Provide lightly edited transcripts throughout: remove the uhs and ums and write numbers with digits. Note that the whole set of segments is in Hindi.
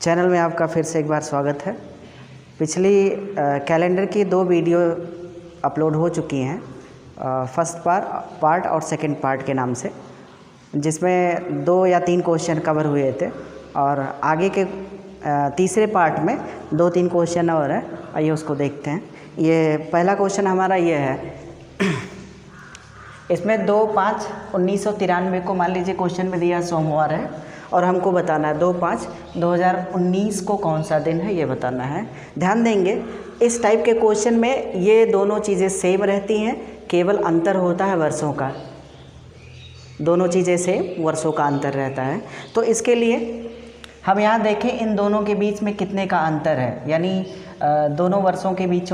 चैनल में आपका फिर से एक बार स्वागत है। पिछली कैलेंडर की 2 वीडियो अपलोड हो चुकी हैं, फर्स्ट पार्ट और सेकंड पार्ट के नाम से, जिसमें 2 या 3 क्वेश्चन कवर हुए थे और आगे के तीसरे पार्ट में 2-3 क्वेश्चन और है। आइए उसको देखते हैं। ये पहला क्वेश्चन हमारा ये है, इसमें 2/5/1993 को मान लीजिए क्वेश्चन में दिया सोमवार है और हमको बताना है 2/5/2019 को कौन सा दिन है, ये बताना है। ध्यान देंगे इस टाइप के क्वेश्चन में ये दोनों चीज़ें सेम रहती हैं, केवल अंतर होता है वर्षों का। दोनों चीज़ें सेम, वर्षों का अंतर रहता है। तो इसके लिए हम यहाँ देखें इन दोनों के बीच में कितने का अंतर है, यानी दोनों वर्षों के बीच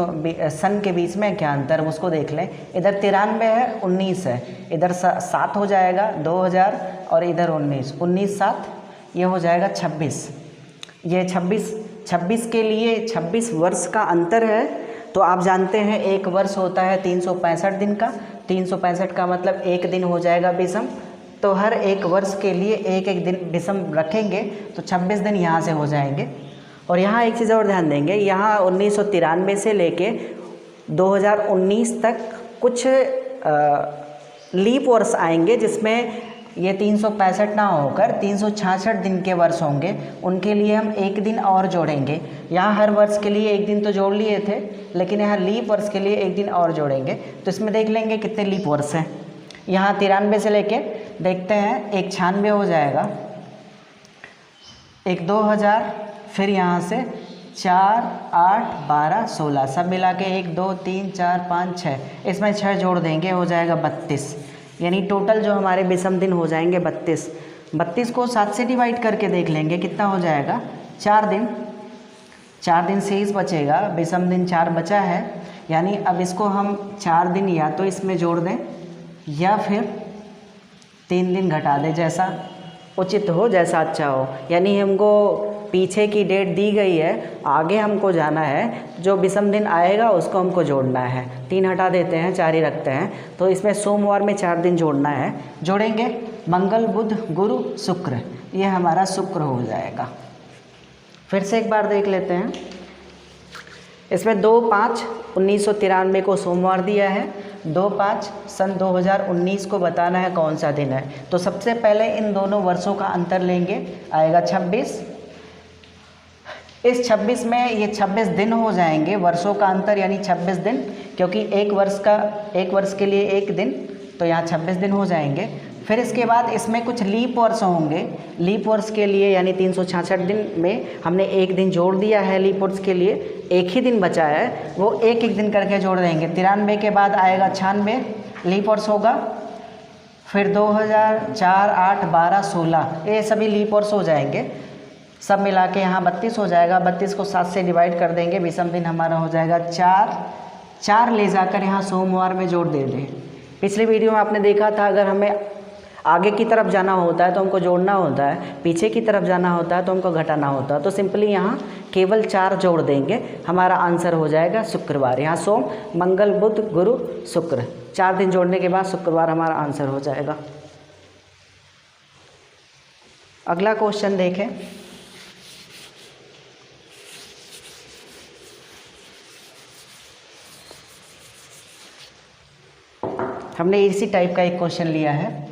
सन के बीच में क्या अंतर, उसको देख लें। इधर 93 है, 19 है, इधर 7 हो जाएगा 2000 और इधर 19 7 ये हो जाएगा 26। ये 26 के लिए 26 वर्ष का अंतर है। तो आप जानते हैं एक वर्ष होता है 365 दिन का। 365 का मतलब एक दिन हो जाएगा विषम, तो हर एक वर्ष के लिए एक एक दिन विषम रखेंगे तो 26 दिन यहाँ से हो जाएंगे। और यहाँ एक चीज़ और ध्यान देंगे, यहाँ 1993 से लेके 2019 तक कुछ लीप वर्ष आएंगे, जिसमें ये 365 ना होकर 366 दिन के वर्ष होंगे। उनके लिए हम एक दिन और जोड़ेंगे। यहाँ हर वर्ष के लिए एक दिन तो जोड़ लिए थे, लेकिन यहाँ लीप वर्ष के लिए एक दिन और जोड़ेंगे। तो इसमें देख लेंगे कितने लीप वर्ष हैं। यहाँ 93 से लेके देखते हैं, एक 96 हो जाएगा, एक 2000, फिर यहाँ से 4 8 12 16 सब मिला के 1 2 3 4 5 6, इसमें 6 जोड़ देंगे, हो जाएगा 32। यानी टोटल जो हमारे विषम दिन हो जाएंगे 32। 32 को 7 से डिवाइड करके देख लेंगे कितना हो जाएगा, 4 दिन। 4 दिन शेष बचेगा, विषम दिन 4 बचा है। यानी अब इसको हम 4 दिन या तो इसमें जोड़ दें या फिर 3 दिन घटा दें, जैसा उचित हो, जैसा अच्छा हो। यानी हमको पीछे की डेट दी गई है, आगे हमको जाना है, जो विषम दिन आएगा उसको हमको जोड़ना है। 3 हटा देते हैं, 4 ही रखते हैं। तो इसमें सोमवार में 4 दिन जोड़ना है। जोड़ेंगे मंगल बुध गुरु शुक्र, ये हमारा शुक्र हो जाएगा। फिर से एक बार देख लेते हैं। इसमें 2/5/1993 को सोमवार दिया है, 2/5 सन 2019 को बताना है कौन सा दिन है। तो सबसे पहले इन दोनों वर्षों का अंतर लेंगे, आएगा 26। इस 26 में ये 26 दिन हो जाएंगे, वर्षों का अंतर यानी 26 दिन, क्योंकि एक वर्ष के लिए एक दिन, तो यहाँ 26 दिन हो जाएंगे। फिर इसके बाद इसमें कुछ लीप वर्ष होंगे। लीप वर्ष के लिए यानी 366 दिन में हमने एक दिन जोड़ दिया है। लीप वर्ष के लिए एक ही दिन बचा है, वो एक एक दिन करके जोड़ देंगे। 93 के बाद आएगा 96 लीप वर्ष होगा, फिर 2000 4 8 12 16 ये सभी लीप वर्ष हो जाएंगे। सब मिला के यहाँ 32 हो जाएगा। 32 को 7 से डिवाइड कर देंगे, विषम दिन हमारा हो जाएगा 4 ले जाकर यहाँ सोमवार में जोड़ दे दें। पिछली वीडियो में आपने देखा था, अगर हमें आगे की तरफ जाना होता है तो हमको जोड़ना होता है, पीछे की तरफ जाना होता है तो हमको घटाना होता है। तो सिंपली यहाँ केवल 4 जोड़ देंगे, हमारा आंसर हो जाएगा शुक्रवार। यहाँ सोम मंगल बुध गुरु शुक्र, 4 दिन जोड़ने के बाद शुक्रवार हमारा आंसर हो जाएगा। अगला क्वेश्चन देखें। हमने इसी टाइप का एक क्वेश्चन लिया है।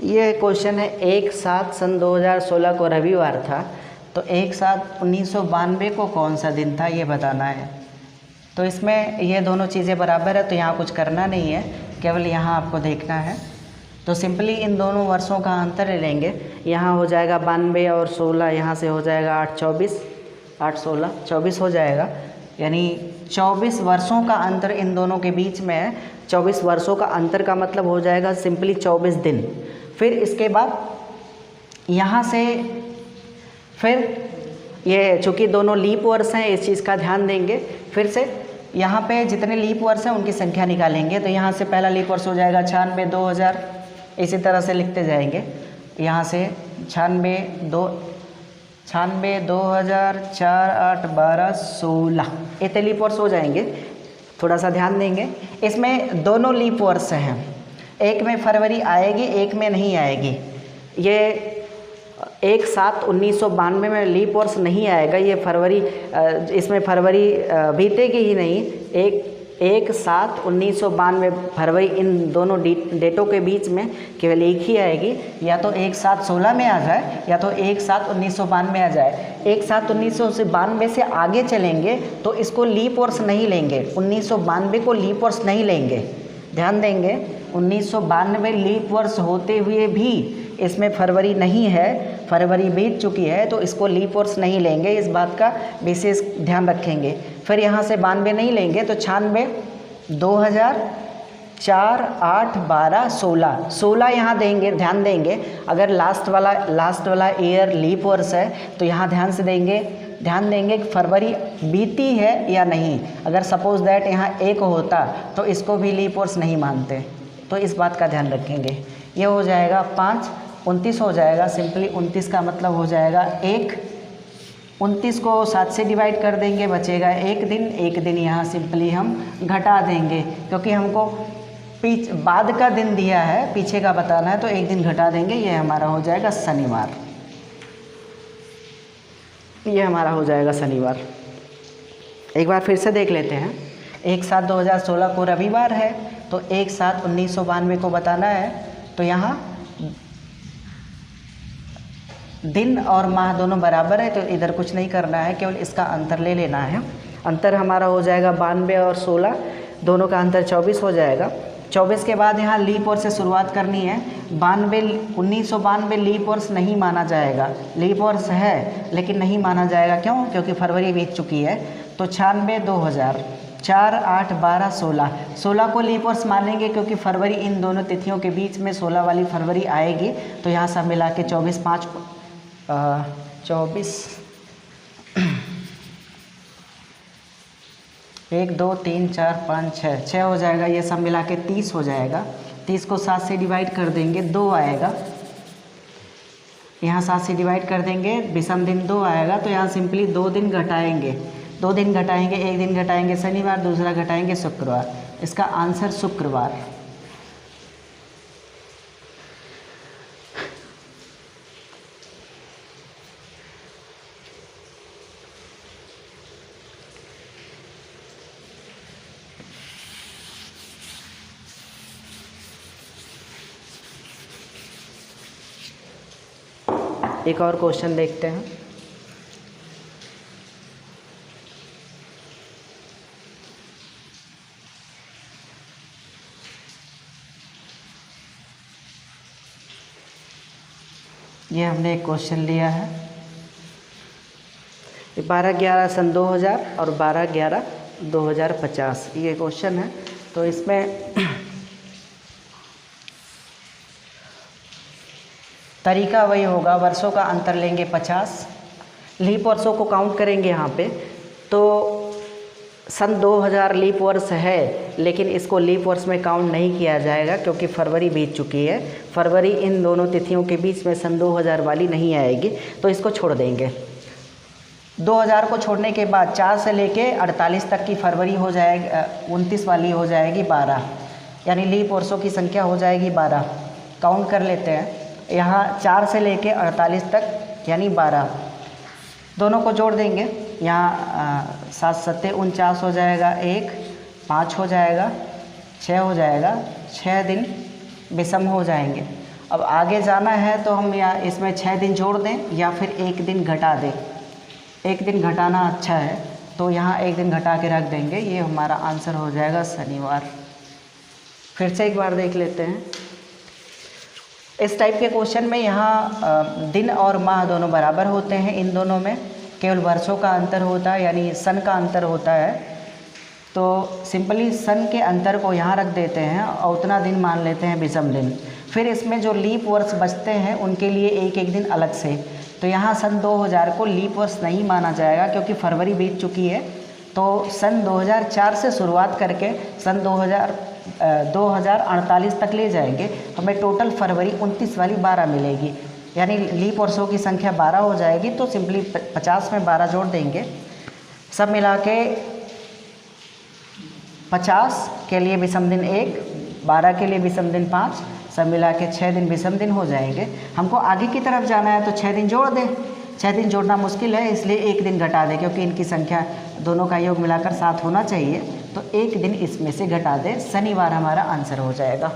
ये क्वेश्चन है 1/7 सन 2016 को रविवार था, तो 1/7/1992 को कौन सा दिन था, ये बताना है। तो इसमें ये दोनों चीज़ें बराबर है, तो यहाँ कुछ करना नहीं है, केवल यहाँ आपको देखना है। तो सिंपली इन दोनों वर्षों का अंतर ले लेंगे। यहाँ हो जाएगा 92 और 16, यहाँ से हो जाएगा 8 24 8 16 24 हो जाएगा। यानी 24 वर्षों का अंतर इन दोनों के बीच में है। 24 वर्षों का अंतर का मतलब हो जाएगा सिंपली 24 दिन। फिर इसके बाद यहाँ से फिर ये चूँकि दोनों लीप वर्ष हैं, इस चीज़ का ध्यान देंगे। फिर से यहाँ पे जितने लीप वर्ष हैं उनकी संख्या निकालेंगे। तो यहाँ से पहला लीप वर्ष हो जाएगा 96, 2000, इसी तरह से लिखते जाएंगे। यहाँ से 96, 2000, 4, 8, 12, 16 इतने लीप वर्ष हो जाएंगे। थोड़ा सा ध्यान देंगे, इसमें दोनों लीप वर्ष हैं, एक में फरवरी आएगी, एक में नहीं आएगी। ये 1/7/1992 में लीप वर्ष नहीं आएगा, ये फरवरी, इसमें फरवरी बीतेगी ही नहीं। 1/7/1992 फरवरी, इन दोनों डेटों के बीच में केवल एक ही आएगी, या तो 1/7/16 में आ जाए या तो 1/7/1992 में आ जाए। 1/7/1992 से आगे चलेंगे तो इसको लीप वर्ष नहीं लेंगे, 1992 को लीप वर्ष नहीं लेंगे। ध्यान देंगे, 1992 लीप वर्ष होते हुए भी इसमें फरवरी नहीं है, फरवरी बीत चुकी है, तो इसको लीप वर्ष नहीं लेंगे, इस बात का विशेष ध्यान रखेंगे। फिर यहाँ से 92 नहीं लेंगे तो 96, 2000, 4, 8, 12, 16 यहाँ देंगे। ध्यान देंगे, अगर लास्ट वाला ईयर लीप वर्ष है तो यहाँ ध्यान देंगे कि फरवरी बीती है या नहीं। अगर सपोज दैट यहाँ 1 होता तो इसको भी लीप वर्ष नहीं मानते, तो इस बात का ध्यान रखेंगे। ये हो जाएगा 5, 29 हो जाएगा। सिंपली 29 का मतलब हो जाएगा 1, 29 को 7 से डिवाइड कर देंगे, बचेगा एक दिन यहाँ सिंपली हम घटा देंगे, क्योंकि हमको बाद का दिन दिया है, पीछे का बताना है, तो एक दिन घटा देंगे। ये हमारा हो जाएगा शनिवार, ये हमारा हो जाएगा शनिवार। एक बार फिर से देख लेते हैं। 1/7/2016 को रविवार है, तो 1/7/1992 को बताना है। तो यहाँ दिन और माह दोनों बराबर है, तो इधर कुछ नहीं करना है, केवल इसका अंतर ले लेना है। अंतर हमारा हो जाएगा 92 और 16, दोनों का अंतर 24 हो जाएगा। 24 के बाद यहाँ लीप वर्ष से शुरुआत करनी है। 1992 लीप वर्ष नहीं माना जाएगा, लीप वर्ष है लेकिन नहीं माना जाएगा। क्यों? क्योंकि फरवरी बीत चुकी है। तो 96, 2000, 4, 8, 12, 16 को लीप वर्ष मानेंगे, क्योंकि फरवरी इन दोनों तिथियों के बीच में 16 वाली फरवरी आएगी। तो यहाँ सब मिला के 24, 5, 24, 1, 2, 3, 4, 5, 6 हो जाएगा। ये सब मिला के 30 हो जाएगा। 30 को 7 से डिवाइड कर देंगे, 2 आएगा। यहाँ 7 से डिवाइड कर देंगे, विषम दिन 2 आएगा। तो यहाँ सिंपली 2 दिन घटाएंगे, 2 दिन घटाएंगे, एक दिन घटाएंगे शनिवार, दूसरा घटाएंगे शुक्रवार। इसका आंसर शुक्रवार। एक और क्वेश्चन देखते हैं। ये हमने एक क्वेश्चन लिया है 12/11 सन 2000 और 12/11/2050, ये क्वेश्चन है। तो इसमें तरीका वही होगा, वर्षों का अंतर लेंगे 50, लीप वर्षों को काउंट करेंगे यहाँ पे। तो सन 2000 लीप वर्ष है, लेकिन इसको लीप वर्ष में काउंट नहीं किया जाएगा, क्योंकि फरवरी बीत चुकी है। फरवरी इन दोनों तिथियों के बीच में सन 2000 वाली नहीं आएगी, तो इसको छोड़ देंगे। 2000 को छोड़ने के बाद 4 से लेके 48 तक की फरवरी हो जाएगी, 29 वाली हो जाएगी 12, यानी लीप वर्षों की संख्या हो जाएगी 12। काउंट कर लेते हैं, यहाँ 4 से लेके 48 तक यानी 12, दोनों को जोड़ देंगे। यहाँ 7 7 49 हो जाएगा, 1 5 हो जाएगा, 6 हो जाएगा, 6 दिन विषम हो जाएंगे। अब आगे जाना है तो हम यहाँ इसमें 6 दिन जोड़ दें या फिर 1 दिन घटा दें। 1 दिन घटाना अच्छा है, तो यहाँ 1 दिन घटा के रख देंगे। ये हमारा आंसर हो जाएगा शनिवार। फिर से एक बार देख लेते हैं। इस टाइप के क्वेश्चन में यहाँ दिन और माह दोनों बराबर होते हैं, इन दोनों में केवल वर्षों का अंतर होता है, यानी सन का अंतर होता है। तो सिंपली सन के अंतर को यहाँ रख देते हैं और उतना दिन मान लेते हैं विषम दिन। फिर इसमें जो लीप वर्ष बचते हैं उनके लिए एक एक दिन अलग से। तो यहाँ सन 2000 को लीप वर्ष नहीं माना जाएगा, क्योंकि फरवरी बीत चुकी है। तो सन 2004 से शुरुआत करके सन 2048 तक ले जाएंगे, हमें टोटल फरवरी 29 वाली 12 मिलेगी, यानी लीप वर्षों की संख्या 12 हो जाएगी। तो सिंपली 50 में 12 जोड़ देंगे, सब मिला के 50 के लिए विषम दिन 1, 12 के लिए विषम दिन 5, सब मिला के 6 दिन विषम दिन हो जाएंगे। हमको आगे की तरफ जाना है तो 6 दिन जोड़ दें। 6 दिन जोड़ना मुश्किल है, इसलिए 1 दिन घटा दें, क्योंकि इनकी संख्या दोनों का योग मिलाकर 7 होना चाहिए, तो 1 दिन इसमें से घटा दें। शनिवार हमारा आंसर हो जाएगा।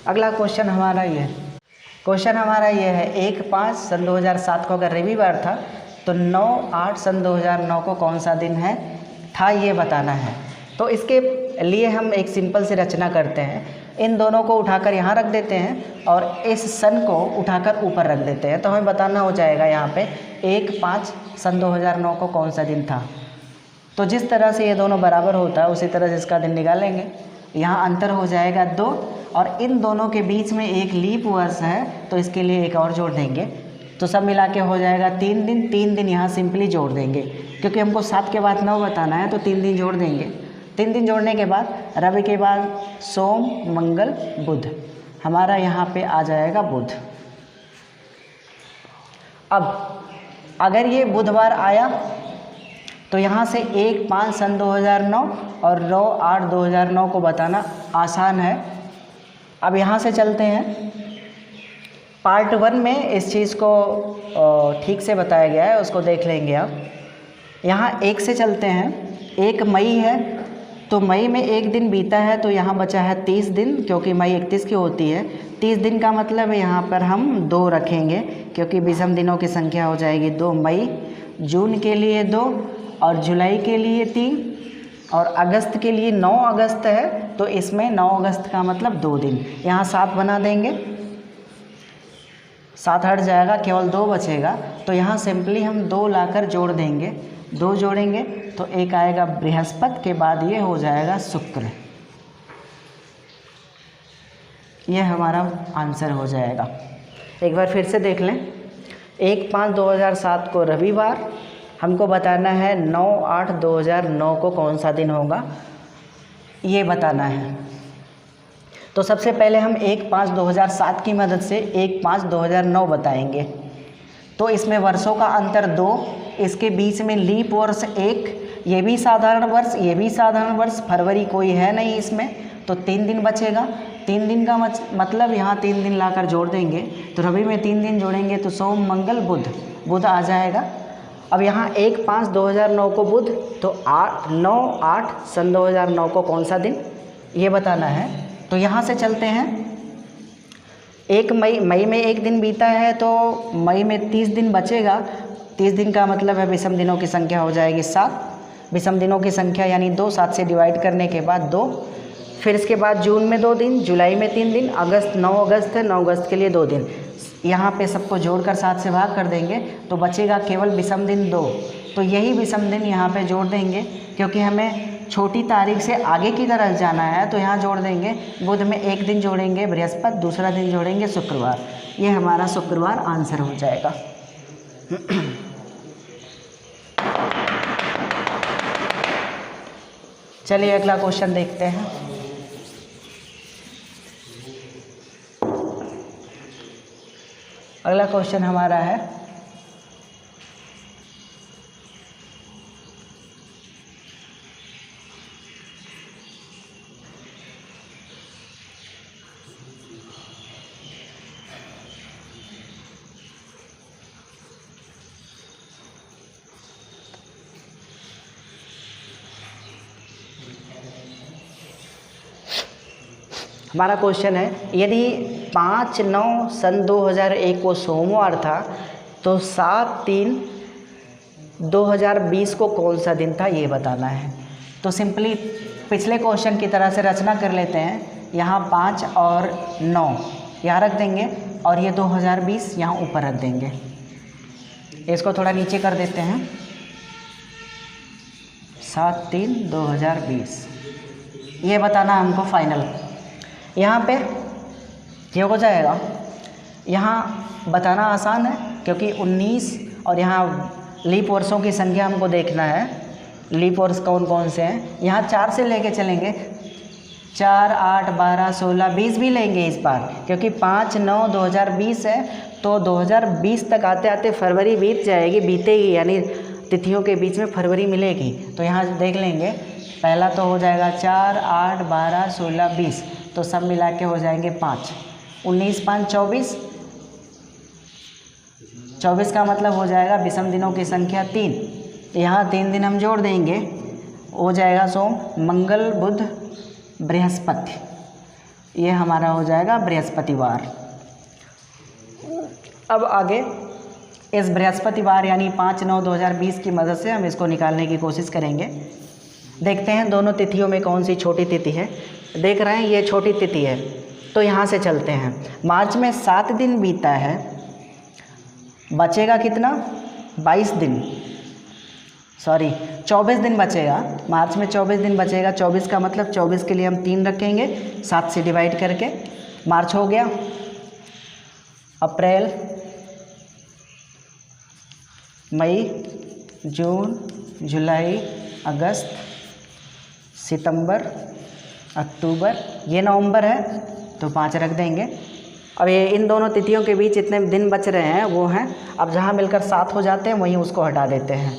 अगला क्वेश्चन हमारा ये है 1/5 सन 2007 को अगर रविवार था तो 9/8 सन 2009 को कौन सा दिन था ये बताना है। तो इसके लिए हम एक सिंपल सी रचना करते हैं, इन दोनों को उठाकर यहाँ रख देते हैं और इस सन को उठाकर ऊपर रख देते हैं, तो हमें बताना हो जाएगा यहाँ पे 1/5 सन 2009 को कौन सा दिन था। तो जिस तरह से ये दोनों बराबर होता है उसी तरह से इसका दिन निकालेंगे। यहाँ अंतर हो जाएगा 2 और इन दोनों के बीच में एक लीप वर्ष है, तो इसके लिए एक और जोड़ देंगे, तो सब मिला के हो जाएगा 3 दिन। 3 दिन यहाँ सिंपली जोड़ देंगे, क्योंकि हमको 7 के बाद 9 बताना है, तो 3 दिन जोड़ देंगे। 3 दिन जोड़ने के बाद रवि के बाद सोम, मंगल, बुध, हमारा यहाँ पे आ जाएगा बुध। अब अगर ये बुधवार आया तो यहाँ से 1/5 सन 2009 और 9/8/2009 को बताना आसान है। अब यहाँ से चलते हैं, पार्ट 1 में इस चीज़ को ठीक से बताया गया है, उसको देख लेंगे आप। यहाँ 1 से चलते हैं, 1 मई है तो मई में 1 दिन बीता है, तो यहाँ बचा है 30 दिन, क्योंकि मई 31 की होती है। 30 दिन का मतलब है यहाँ पर हम 2 रखेंगे, क्योंकि विषम दिनों की संख्या हो जाएगी 2 मई। जून के लिए 2 और जुलाई के लिए 3 और अगस्त के लिए 9 अगस्त है, तो इसमें 9 अगस्त का मतलब 2 दिन। यहाँ 7 बना देंगे, 7 हट जाएगा, केवल 2 बचेगा, तो यहाँ सिंपली हम 2 लाकर जोड़ देंगे। 2 जोड़ेंगे तो एक आएगा बृहस्पति, के बाद ये हो जाएगा शुक्र। यह हमारा आंसर हो जाएगा। एक बार फिर से देख लें, 1/5/2007 को रविवार, हमको बताना है 9/8/2009 को कौन सा दिन होगा, ये बताना है। तो सबसे पहले हम 1/5/2007 की मदद से 1/5/2009 बताएंगे। तो इसमें वर्षों का अंतर 2, इसके बीच में लीप वर्ष 1, ये भी साधारण वर्ष, ये भी साधारण वर्ष, फरवरी कोई है नहीं इसमें, तो 3 दिन बचेगा। 3 दिन का मतलब यहाँ 3 दिन लाकर जोड़ देंगे, तो रवि में 3 दिन जोड़ेंगे तो सोम, मंगल, बुध, बुध आ जाएगा। अब यहाँ 1/5/2009 को बुध, तो 9/8 सन 2009 को कौन सा दिन, ये बताना है। तो यहाँ से चलते हैं, 1 मई में 1 दिन बीता है, तो मई में 30 दिन बचेगा। 30 दिन का मतलब है विषम दिनों की संख्या हो जाएगी 7। विषम दिनों की संख्या यानी 2, 7 से डिवाइड करने के बाद 2। फिर इसके बाद जून में 2 दिन, जुलाई में 3 दिन, अगस्त 9 अगस्त है, 9 अगस्त के लिए 2 दिन। यहाँ पे सबको जोड़कर 7 से भाग कर देंगे तो बचेगा केवल विषम दिन 2। तो यही विषम दिन यहाँ पे जोड़ देंगे, क्योंकि हमें छोटी तारीख से आगे की तरफ जाना है, तो यहाँ जोड़ देंगे। बुध में 1 दिन जोड़ेंगे बृहस्पति, दूसरा दिन जोड़ेंगे शुक्रवार। ये हमारा शुक्रवार आंसर हो जाएगा। चलिए अगला क्वेश्चन देखते हैं। अगला क्वेश्चन हमारा है हमारा क्वेश्चन है, यदि 5/9 सन 2001 को सोमवार था तो 7/3/2020 को कौन सा दिन था, ये बताना है। तो सिंपली पिछले क्वेश्चन की तरह से रचना कर लेते हैं। यहाँ 5 और 9 यहाँ रख देंगे और ये 2020 यहाँ ऊपर रख देंगे। इसको थोड़ा नीचे कर देते हैं, 7/3/2020, ये बताना हमको फाइनल। यहाँ पे ये हो जाएगा। यहाँ बताना आसान है क्योंकि 19 और यहाँ लीप वर्षों की संख्या हमको देखना है, लीप वर्ष कौन कौन से हैं। यहाँ 4 से लेके चलेंगे, 4, 8, 12, 16, 20 भी लेंगे इस बार, क्योंकि 5/9/2020 है, तो 2020 तक आते आते फरवरी बीत जाएगी, बीतेगी, यानी तिथियों के बीच में फरवरी मिलेगी। तो यहाँ देख लेंगे, पहला तो हो जाएगा 4, 8, 12, 16, 20, तो सब मिला के हो जाएंगे 5। 19, 5, 24, 24 का मतलब हो जाएगा विषम दिनों की संख्या 3। यहाँ 3 दिन हम जोड़ देंगे, हो जाएगा सोम, मंगल, बुध, बृहस्पति, ये हमारा हो जाएगा बृहस्पतिवार। अब आगे इस बृहस्पतिवार यानी 5/9/2020 की मदद से हम इसको निकालने की कोशिश करेंगे। देखते हैं दोनों तिथियों में कौन सी छोटी तिथि है। देख रहे हैं ये छोटी तिथि है, तो यहाँ से चलते हैं। मार्च में 7 दिन बीता है, बचेगा कितना? 22 दिन, सॉरी 24 दिन बचेगा। मार्च में 24 दिन बचेगा, 24 का मतलब 24 के लिए हम 3 रखेंगे 7 से डिवाइड करके। मार्च हो गया, अप्रैल, मई, जून, जुलाई, अगस्त, सितंबर, अक्टूबर, ये नवंबर है, तो 5 रख देंगे। अब ये इन दोनों तिथियों के बीच इतने दिन बच रहे हैं वो हैं, अब जहाँ मिलकर 7 हो जाते हैं वहीं उसको हटा देते हैं।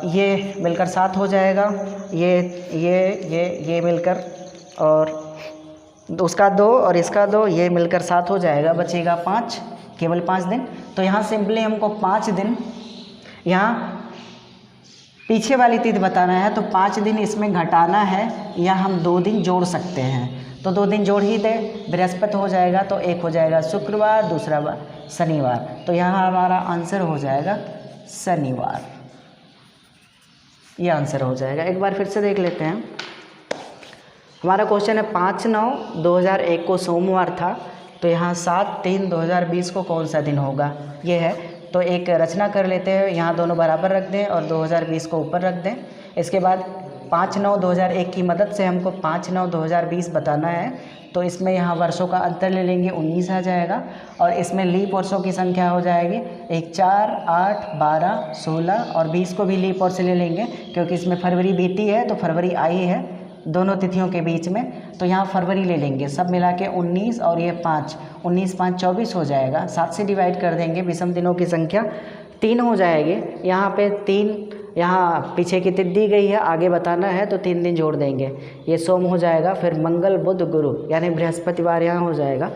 ये मिलकर 7 हो जाएगा, ये मिलकर, और उसका 2 और इसका 2, ये मिलकर 7 हो जाएगा, बचेगा 5, केवल 5 दिन। तो यहाँ सिंपली हमको 5 दिन, यहाँ पीछे वाली तिथि बताना है, तो 5 दिन इसमें घटाना है, या हम 2 दिन जोड़ सकते हैं, तो 2 दिन जोड़ ही दे। बृहस्पति हो जाएगा तो एक हो जाएगा शुक्रवार, दूसरा शनिवार, तो यहाँ हमारा आंसर हो जाएगा शनिवार, ये आंसर हो जाएगा। एक बार फिर से देख लेते हैं। हमारा क्वेश्चन है 5/9/2001 को सोमवार था, तो यहाँ 7/3/2020 को कौन सा दिन होगा, ये है। तो एक रचना कर लेते हैं, यहाँ दोनों बराबर रख दें और 2020 को ऊपर रख दें। इसके बाद 5/9/2001 की मदद से हमको 5/9/2020 बताना है, तो इसमें यहाँ वर्षों का अंतर ले लेंगे, 19 आ जाएगा, और इसमें लीप वर्षों की संख्या हो जाएगी 1, 4, 8, 12, 16 और 20 को भी लीप वर्ष ले लेंगे, क्योंकि इसमें फरवरी बीती है तो फरवरी आई है दोनों तिथियों के बीच में, तो यहाँ फरवरी ले लेंगे। सब मिला के 19 और ये 5, 19, 5, 24 हो जाएगा। 7 से डिवाइड कर देंगे, विषम दिनों की संख्या 3 हो जाएगी। यहाँ पे 3, यहाँ पीछे की तिथि दी गई है, आगे बताना है, तो 3 दिन जोड़ देंगे, ये सोम हो जाएगा, फिर मंगल, बुध, गुरु, यानी बृहस्पतिवार यहाँ हो जाएगा।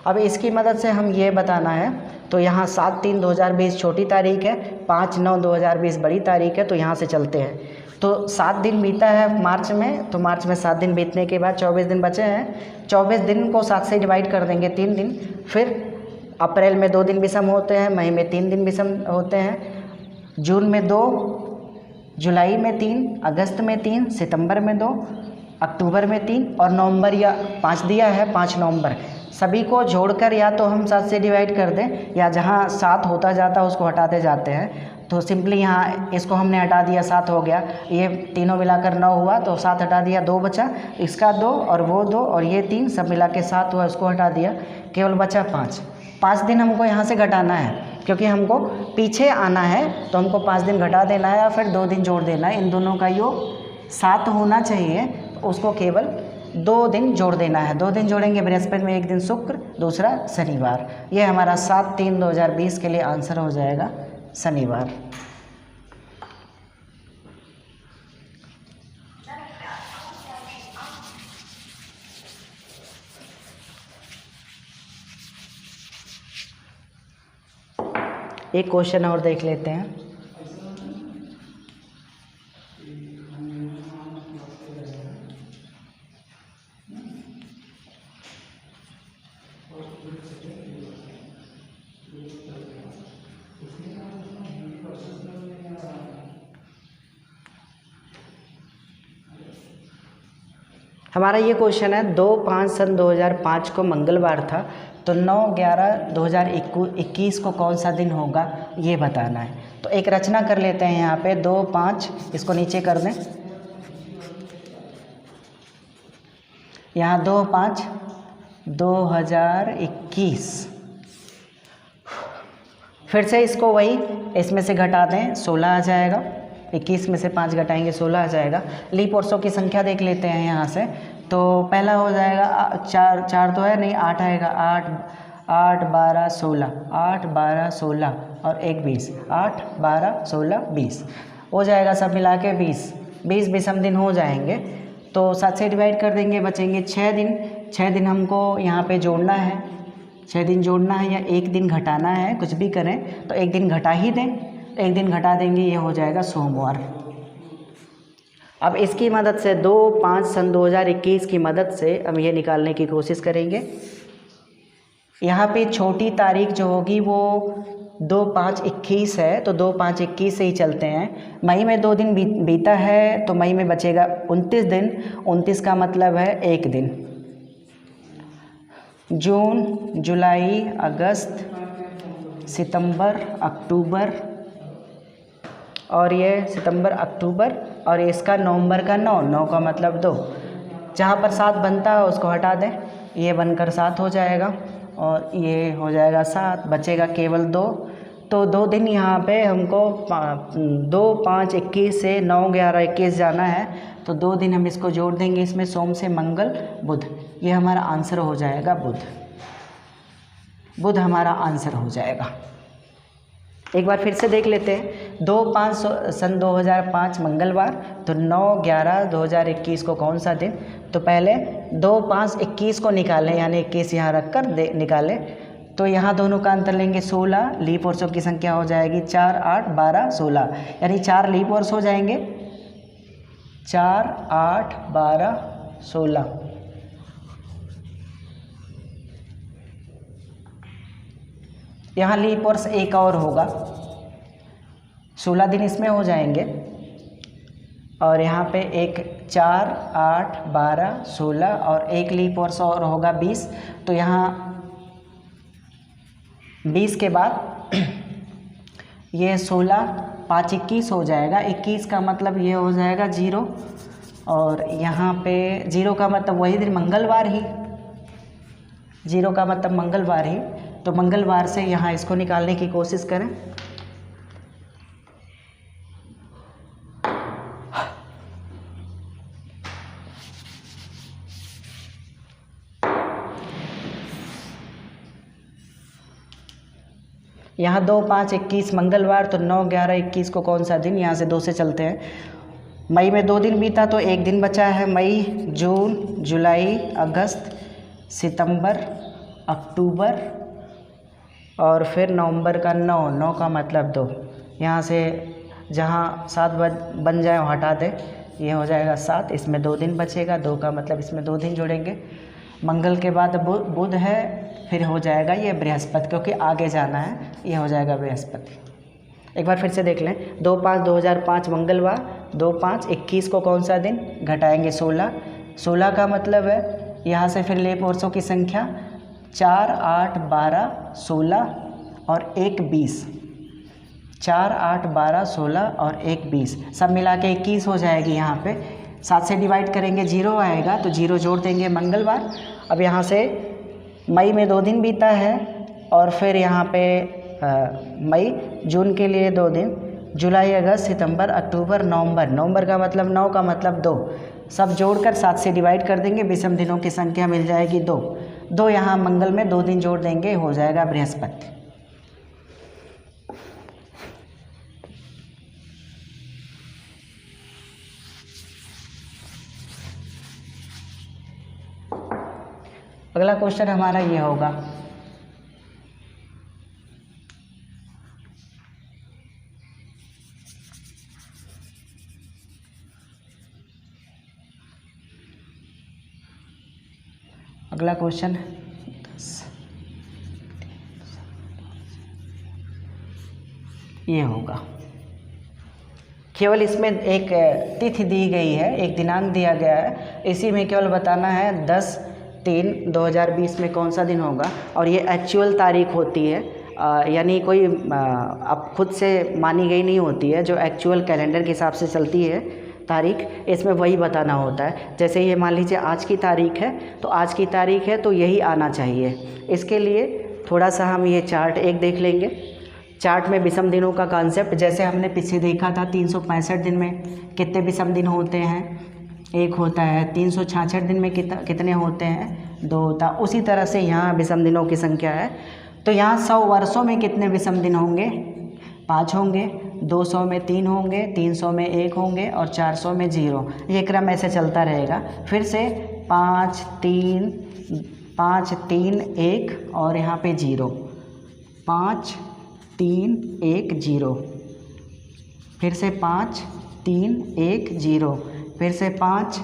अब इसकी मदद से हम ये बताना है, तो यहाँ 7/3/2020 छोटी तारीख है, 5/9/2020 बड़ी तारीख है, तो यहाँ से चलते हैं। तो 7 दिन बीता है मार्च में, तो मार्च में 7 दिन बीतने के बाद 24 दिन बचे हैं। 24 दिन को 7 से डिवाइड कर देंगे, 3 दिन। फिर अप्रैल में 2 दिन विषम होते हैं, मई में 3 दिन विषम होते हैं, जून में 2, जुलाई में 3, अगस्त में 3, सितंबर में 2, अक्टूबर में 3 और नवंबर या 5 दिया है, 5 नवंबर। सभी को जोड़कर या तो हम 7 से डिवाइड कर दें, या जहाँ 7 होता जाता है उसको हटाते जाते हैं। तो सिंपली यहाँ इसको हमने हटा दिया, 7 हो गया, ये तीनों मिलाकर 9 हुआ, तो 7 हटा दिया, 2 बचा, इसका 2 और वो 2 और ये 3, सब मिला के 7 हुआ, उसको हटा दिया, केवल बचा 5। 5 दिन हमको यहाँ से घटाना है, क्योंकि हमको पीछे आना है, तो हमको 5 दिन घटा देना है, या फिर 2 दिन जोड़ देना है। इन दोनों का योग 7 होना चाहिए, उसको केवल 2 दिन जोड़ देना है। 2 दिन जोड़ेंगे, बृहस्पति में 1 दिन शुक्र, दूसरा शनिवार। ये हमारा 7/3/2020 के लिए आंसर हो जाएगा शनिवार। एक क्वेश्चन और देख लेते हैं। हमारा ये क्वेश्चन है 2/5/2005 को मंगलवार था, तो 9/11/2021 को कौन सा दिन होगा ये बताना है। तो एक रचना कर लेते हैं यहाँ पे, 2, 5, इसको नीचे कर दें, यहाँ 2, 5, 2021। फिर से इसको वही इसमें से घटा दें, 16 आ जाएगा। 21 में से 5 घटाएंगे 16 आ जाएगा। लीप वर्षों की संख्या देख लेते हैं यहाँ से। तो पहला हो जाएगा 4 तो है नहीं, 8 आएगा। 8 12 16, 8 12 16 और 1 20, 8 12 16 20 हो जाएगा। सब मिला के 20 विषम दिन हो जाएंगे। तो 7 से डिवाइड कर देंगे, बचेंगे 6 दिन। 6 दिन हमको यहाँ पे जोड़ना है, 6 दिन जोड़ना है या 1 दिन घटाना है, कुछ भी करें तो 1 दिन घटा ही दें। 1 दिन घटा देंगे, ये हो जाएगा सोमवार। अब इसकी मदद से 2/5 सन 2021 की मदद से हम ये निकालने की कोशिश करेंगे। यहाँ पे छोटी तारीख जो होगी वो 2/5/21 है, तो 2/5/21 से ही चलते हैं। मई में 2 दिन बीता है, तो मई में बचेगा 29 दिन। 29 का मतलब है 1 दिन। जून, जुलाई, अगस्त, सितंबर, अक्टूबर, और ये सितंबर, अक्टूबर, और इसका नवंबर का 9 का मतलब 2। जहाँ पर 7 बनता है उसको हटा दें, ये बनकर 7 हो जाएगा और ये हो जाएगा 7, बचेगा केवल 2। तो 2 दिन यहाँ पे हमको 2/5/21 से 9/11/21 जाना है। तो 2 दिन हम इसको जोड़ देंगे, इसमें सोम से मंगल बुध, ये हमारा आंसर हो जाएगा बुध हमारा आंसर हो जाएगा। एक बार फिर से देख लेते हैं। 2/5 सन 2005 मंगलवार, तो 9/11/2021 को कौन सा दिन? तो पहले 2/5/21 को निकालें, यानी 21 यहाँ रख कर निकालें। तो यहाँ दोनों का अंतर लेंगे 16, लीप वर्षों की संख्या हो जाएगी 4 8 12 16, यानी 4 लीप वर्ष हो जाएंगे। 4 8 12 16। यहाँ लीप वर्ष एक और होगा, 16 दिन इसमें हो जाएंगे। और यहाँ पे एक 4 8 12 16 और एक लीप वर्ष और होगा 20। तो यहाँ 20 के बाद ये 16/5/21 हो जाएगा। 21 का मतलब ये हो जाएगा 0, और यहाँ पे 0 का मतलब वही दिन मंगलवार ही, 0 का मतलब मंगलवार ही। तो मंगलवार से यहाँ इसको निकालने की कोशिश करें। यहाँ 2/5/21 मंगलवार, तो 9/11/21 को कौन सा दिन? यहाँ से 2 से चलते हैं। मई में 2 दिन बीता, तो 1 दिन बचा है। मई, जून, जुलाई, अगस्त, सितंबर, अक्टूबर, और फिर नवंबर का 9 का मतलब 2। यहाँ से जहाँ 7 बन जाए वो हटा दें, ये हो जाएगा 7। इसमें 2 दिन बचेगा, 2 का मतलब इसमें 2 दिन जोड़ेंगे। मंगल के बाद बुध है, फिर हो जाएगा ये बृहस्पति, क्योंकि आगे जाना है, ये हो जाएगा बृहस्पति। एक बार फिर से देख लें। 2/5/2005 मंगलवार, 2/5/21 को कौन सा दिन? घटाएंगे 16। 16 का मतलब है यहाँ से फिर लीप वर्षों की संख्या 4 8 12 16 और 1 20। 4 8 12 16 और 1 20, सब मिला के 21 हो जाएगी। यहाँ पे 7 से डिवाइड करेंगे, 0 आएगा, तो 0 जोड़ देंगे मंगलवार। अब यहाँ से मई में 2 दिन बीता है, और फिर यहाँ पे मई, जून के लिए 2 दिन, जुलाई, अगस्त, सितंबर, अक्टूबर, नवंबर। नवंबर का मतलब 9 का मतलब 2, सब जोड़कर 7 से डिवाइड कर देंगे, विषम दिनों की संख्या मिल जाएगी 2। यहाँ मंगल में 2 दिन जोड़ देंगे, हो जाएगा बृहस्पति। अगला क्वेश्चन हमारा ये होगा। अगला क्वेश्चन ये होगा। केवल इसमें एक तिथि दी गई है, एक दिनांक दिया गया है, इसी में केवल बताना है 10/3/2020 में कौन सा दिन होगा। और ये एक्चुअल तारीख होती है, यानी कोई अब खुद से मानी गई नहीं होती है, जो एक्चुअल कैलेंडर के हिसाब से चलती है। तारीख, इसमें वही बताना होता है। जैसे ये मान लीजिए आज की तारीख है, तो आज की तारीख है तो यही आना चाहिए। इसके लिए थोड़ा सा हम ये चार्ट एक देख लेंगे। चार्ट में विषम दिनों का कॉन्सेप्ट जैसे हमने पीछे देखा था, 365 दिन में कितने विषम दिन होते हैं, एक होता है। 366 दिन में कितने होते हैं, 2 होता। उसी तरह से यहाँ विषम दिनों की संख्या है। तो यहाँ 100 वर्षों में कितने विषम दिन होंगे, 5 होंगे। 200 में 3 होंगे, 300 में 1 होंगे और 400 में 0। ये क्रम ऐसे चलता रहेगा। फिर से 5 3 1 और यहाँ पे 0, 5 3 1 0, फिर से 5 3 1 0, फिर से 5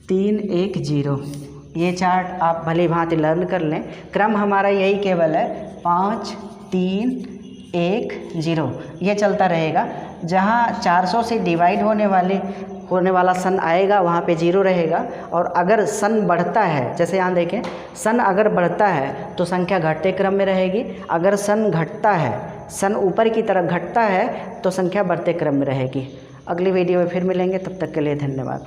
3 1 0। ये चार्ट आप भली भांति लर्न कर लें। क्रम हमारा यही केवल है 5 3 1 0, ये चलता रहेगा। जहाँ 400 से डिवाइड होने वाला सन आएगा वहाँ पे 0 रहेगा। और अगर सन बढ़ता है, जैसे यहाँ देखें, सन अगर बढ़ता है तो संख्या घटते क्रम में रहेगी। अगर सन घटता है, सन ऊपर की तरफ घटता है तो संख्या बढ़ते क्रम में रहेगी। अगली वीडियो में फिर मिलेंगे, तब तक के लिए धन्यवाद।